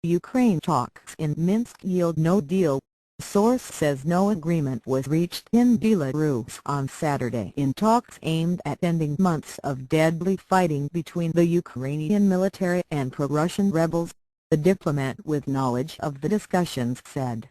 Ukraine talks in Minsk yield no deal. Source says no agreement was reached in Belarus on Saturday in talks aimed at ending months of deadly fighting between the Ukrainian military and pro-Russian rebels, the diplomat with knowledge of the discussions said.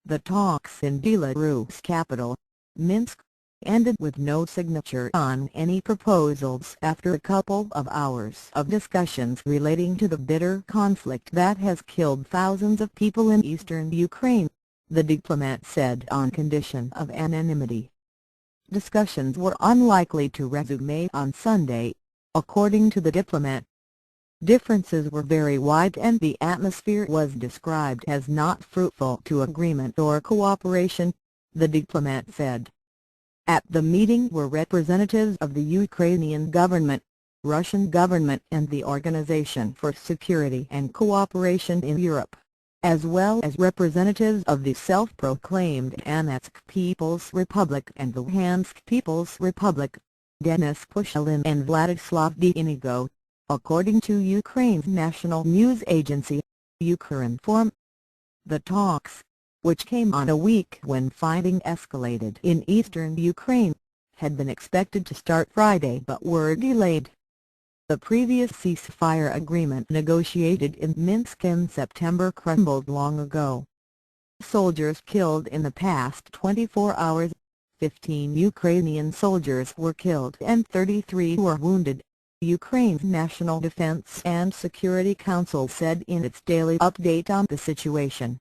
The talks in Belarus' capital, Minsk, ended with no signature on any proposals after a couple of hours of discussions relating to the bitter conflict that has killed thousands of people in eastern Ukraine, the diplomat said on condition of anonymity. Discussions were unlikely to resume on Sunday, according to the diplomat. Differences were very wide and the atmosphere was described as not fruitful to agreement or cooperation, the diplomat said. At the meeting were representatives of the Ukrainian government, Russian government and the Organization for Security and Cooperation in Europe, as well as representatives of the self-proclaimed Donetsk People's Republic and the Luhansk People's Republic, Denis Pushilin and Vladislav Deinego, according to Ukraine's national news agency, Ukrinform. The talks, which came on a week when fighting escalated in eastern Ukraine, had been expected to start Friday but were delayed. The previous ceasefire agreement negotiated in Minsk in September crumbled long ago. Soldiers killed in the past 24 hours, 15 Ukrainian soldiers were killed and 33 were wounded, Ukraine's National Defense and Security Council said in its daily update on the situation.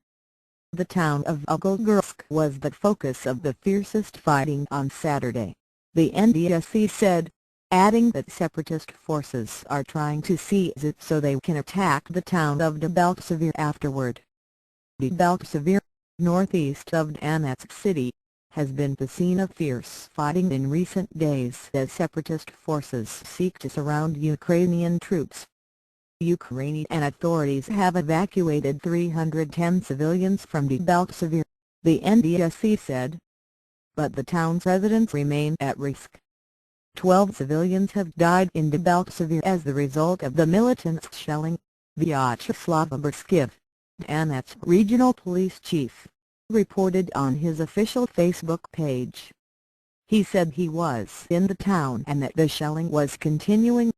The town of Ukrinform was the focus of the fiercest fighting on Saturday, the NDSC said, adding that separatist forces are trying to seize it so they can attack the town of Debaltseve afterward. Debaltseve, northeast of Donetsk city, has been the scene of fierce fighting in recent days as separatist forces seek to surround Ukrainian troops. Ukrainian authorities have evacuated 310 civilians from Debaltseve, the NDSC said. But the town's residents remain at risk. 12 civilians have died in Debaltseve as the result of the militants' shelling, Vladislav, Donetsk regional police chief, reported on his official Facebook page. He said he was in the town and that the shelling was continuing.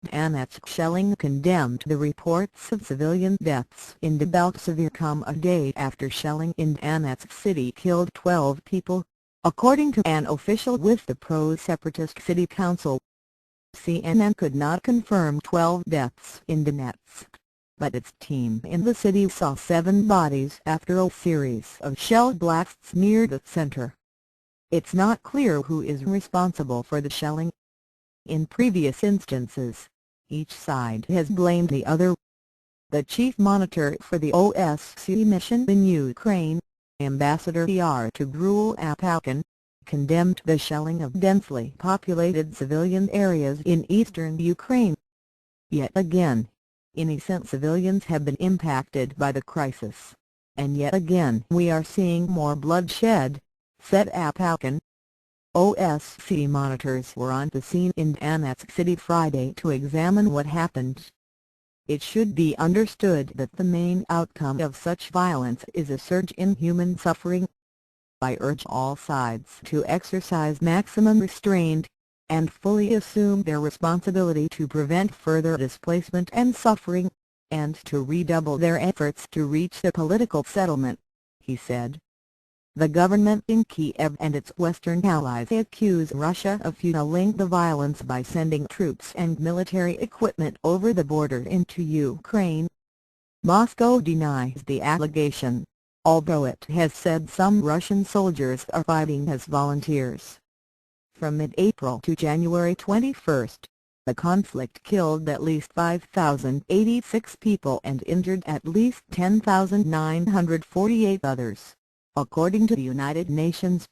Donetsk shelling condemned the reports of civilian deaths in Debaltseve come a day after shelling in Donetsk city killed 12 people, according to an official with the pro-separatist city council. CNN could not confirm 12 deaths in Donetsk, but its team in the city saw 7 bodies after a series of shell blasts near the center. It's not clear who is responsible for the shelling. In previous instances, each side has blamed the other. The chief monitor for the OSCE mission in Ukraine, Ambassador to condemned the shelling of densely populated civilian areas in eastern Ukraine. Yet again, innocent civilians have been impacted by the crisis, and yet again we are seeing more bloodshed, said Apalkin. OSCE monitors were on the scene in Donetsk city Friday to examine what happened. It should be understood that the main outcome of such violence is a surge in human suffering. I urge all sides to exercise maximum restraint, and fully assume their responsibility to prevent further displacement and suffering, and to redouble their efforts to reach a political settlement, he said. The government in Kiev and its Western allies accuse Russia of fueling the violence by sending troops and military equipment over the border into Ukraine. Moscow denies the allegation, although it has said some Russian soldiers are fighting as volunteers. From mid-April to January 21, the conflict killed at least 5,086 people and injured at least 10,948 others, according to the United Nations.